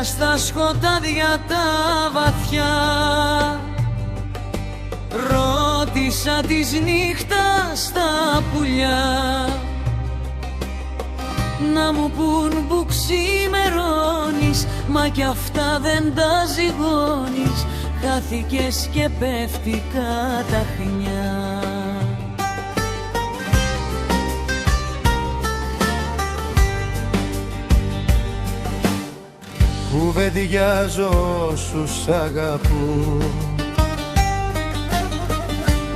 στα σκοτάδια τα βαθιά. Ρώτησα της νύχτας τα πουλιά να μου πουν που ξημερώνεις, μα κι αυτά δεν τα ζυγώνεις. Χάθηκες και πέφτει καταχνιά. Κουβεντιάζω όσους αγαπούν,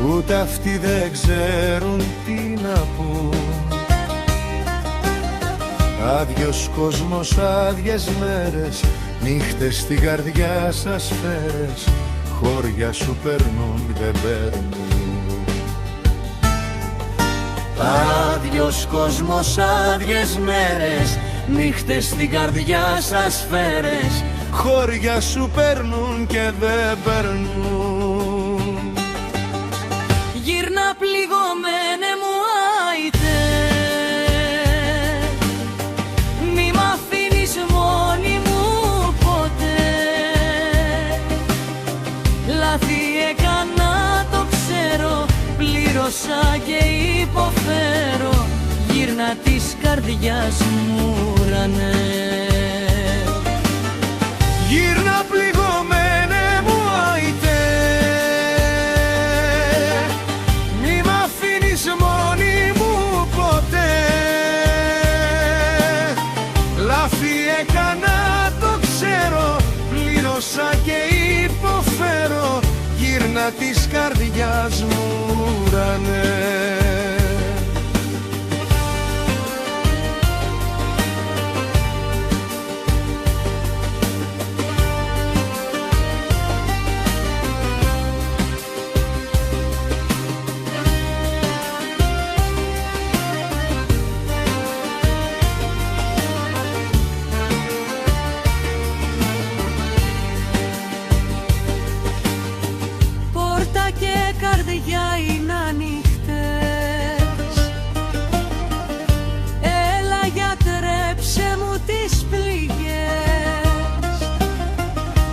ούτε αυτοί δεν ξέρουν τι να πούν. Άδειος κόσμος, άδειες μέρες, νύχτες στην καρδιά σας φέρες. Χώρια σου παίρνουν, δεν παίρνουν. Άδειος κόσμος, άδειες μέρες, νύχτες στην καρδιά σας φέρες. Χώρια σου παίρνουν και δεν παίρνουν. Γύρνα πληγωμένε μου άιτε, μη μ' αφήνεις μόνη μου ποτέ. Λάθη έκανα το ξέρω, πλήρωσα και υποφέρω. Γύρνα της καρδιάς μου ουρανέ. Γύρνα πληγωμένε μου άιτε, μη μ' αφήνεις μόνη μου ποτέ. Λάθη έκανα το ξέρω, πλήρωσα και υποφέρω. Γύρνα της καρδιάς μου ουρανέ. Καρδιά είναι ανοιχτές, έλα γιατρέψε μου τις πληγές.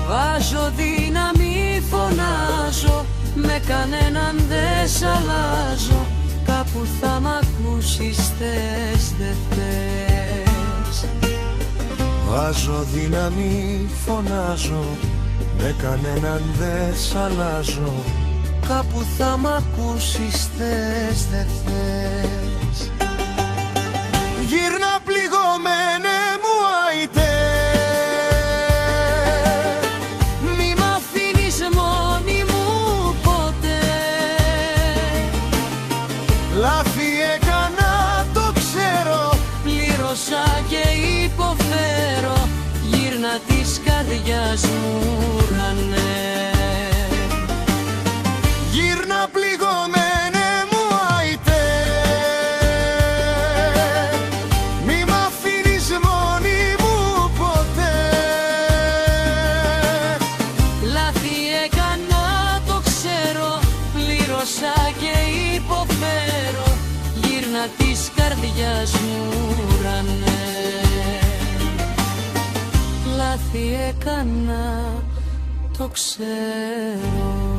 Βάζω δύναμη, φωνάζω, με κανέναν δεν σ' αλλάζω. Κάπου θα μ' ακούσεις, θες δε θες. Βάζω δύναμη, φωνάζω, με κανέναν δεν σ' αλλάζω. Κάπου θα μ' ακούσεις, θες δε θες. Γύρνα πληγωμένε μου άιτε, μη μ' αφήνεις μόνη μου ποτέ. λάθη έκανα το ξέρω, πλήρωσα και υποφέρω. Γύρνα της καρδιάς μου ουρανέ. Γύρνα πληγωμένε μου άιτε, μη μ' αφήνεις μόνη μου ποτέ. Λάθη έκανα το ξέρω, πλήρωσα και υποφέρω. Γύρνα της καρδιάς μου ουρανέ. Λάθη έκανα, το ξέρω.